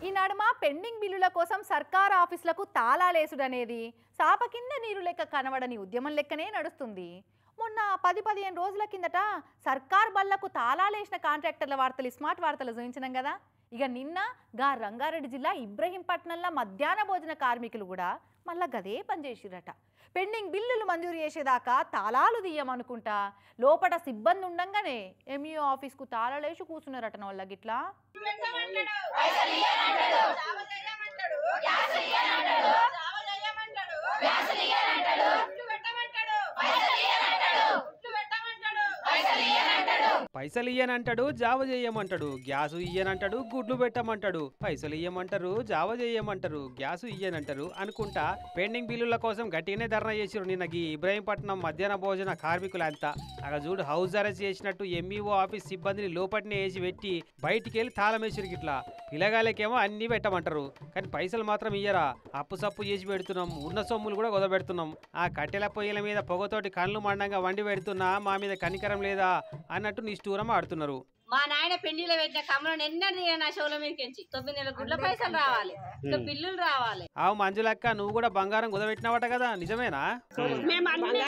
ఈ నడుమ పెండింగ్ బిల్లుల కోసం సర్కార్ ఆఫీసులకు తాళాలేసుడనేది సాప కింద నీరు లెక్క కనబడని ఉద్యమం లెక్కనే నడుస్తుంది. మొన్న 10-15 రోజుల కిందట సర్కార్ బళ్లకు తాళాలేసిన కాంట్రాక్టర్ల వార్తలు స్మార్ట్ వార్తలు చూపించినాం కదా. ఇక నిన్న రంగారెడ్డి జిల్లా ఇబ్రహీంపట్నంలో మధ్యాహ్న భోజన కార్మికులు కూడా మళ్ళా గదే పనిచేసిరట. పెండింగ్ బిల్లులు మంజూరు చేసేదాకా తాళాలు తీయమనుకుంటా లోపల సిబ్బంది ఉండంగానే ఎంఈఓ ఆఫీస్కు తాళాలేసి కూర్చున్నారట వాళ్ళ గిట్లా. పైసలు ఇయ్యనంటాడు, జావ చేయమంటాడు. గ్యాసు ఇయ్యనంటాడు, గుడ్లు పెట్టమంటాడు. పైసలు ఇయ్యమంటారు, జావ చేయమంటారు, గ్యాసు ఇయ్యనంటారు అనుకుంటా పెండింగ్ బిల్లుల కోసం గట్టిగానే ధర్నా చేసిరు నిన్న ఇబ్రహీంపట్నం మధ్యాహ్న భోజన కార్మికులంతా. అక్కడ చూడు హౌస్ అరెస్ట్ చేసినట్టు ఎంఈఓ ఆఫీస్ సిబ్బందిని లోపటినే వేసి పెట్టి బయటికి వెళ్ళి తాళం వేసిరు. గిట్లా పిల్లగాలకేమో అన్ని పెట్టమంటారు, కానీ పైసలు మాత్రం ఇయ్యరా. అప్పు సప్పు చేసి పెడుతున్నాం, ఉన్న సొమ్ములు కూడా కుదబెడుతున్నాం. ఆ కట్టెల పొయ్యిల మీద పొగతోటి కళ్ళు మండంగా వండి పెడుతున్నా మా మీద కనికరం లేదా అన్నట్టు నిష్ఠూరం ఆడుతున్నారు. మా నాయన పెళ్లిలో పెట్టిన కమలను ఎన్నడూ నా షోల మీదకి 9 నెలల గుడ్ల పైసలు రావాలి, బిల్లులు రావాలి. ఆవు మంజులక్క, నువ్వు కూడా బంగారం కుదబెట్టినవట కదా, నిజమేనా? మేము అన్ని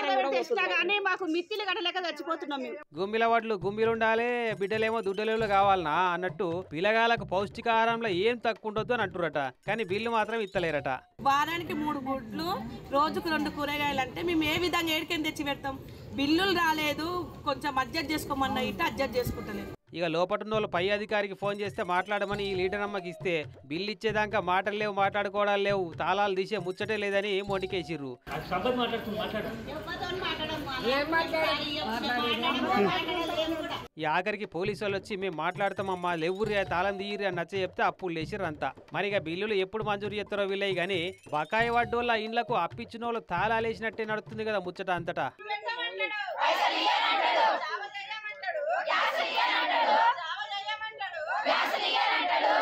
కానీ మాకు మిత్తిలు కట్టలేక చచ్చిపోతున్నాం. మేము గుమ్మిల వడ్లు గుమ్మిలుండాలి, బిడ్డలేమో దుడ్డలేవులు కావాలనా అన్నట్టు పిల్లగాలకు పౌష్టికాహారంలో ఏం తక్కువ ఉండొద్దు అని అంటురట, కానీ బిల్లు మాత్రం ఇత్తలేరట. వారానికి 3 గుడ్లు, రోజుకు 2 కూరగాయలు అంటే మేము ఏ విధంగా ఏడికని తెచ్చి పెడతాం? బిల్లులు రాలేదు, కొంచెం అడ్జస్ట్ చేసుకోమన్నా ఇట్లా అడ్జస్ట్ చేసుకుంటలేదు. ఇక లోపటున్న వాళ్ళు పై అధికారికి ఫోన్ చేస్తే మాట్లాడమని ఈ లీడర్ అమ్మకి ఇస్తే బిల్లు ఇచ్చేదాకా మాటలు లేవు, మాట్లాడుకోవడాలు లేవు, తాళాలు తీసే ముచ్చటే లేదని మొండికేసిర్రు. ఈ ఆఖరికి పోలీసు వాళ్ళు వచ్చి మేము మాట్లాడతామమ్మా లేవురి తాళం తీయరి అని నచ్చ చెప్తే అప్పులు లేచిర్రు అంతా. మరి ఇక బిల్లులు ఎప్పుడు మంజూరు చేస్తారో వీళ్ళయి గానీ బకాయి వడ్డోళ్ళ ఇండ్లకు అప్పిచ్చిన వాళ్ళు తాళాలు వేసినట్టే నడుస్తుంది కదా ముచ్చట అంతటా. జావ చేయమంటాడు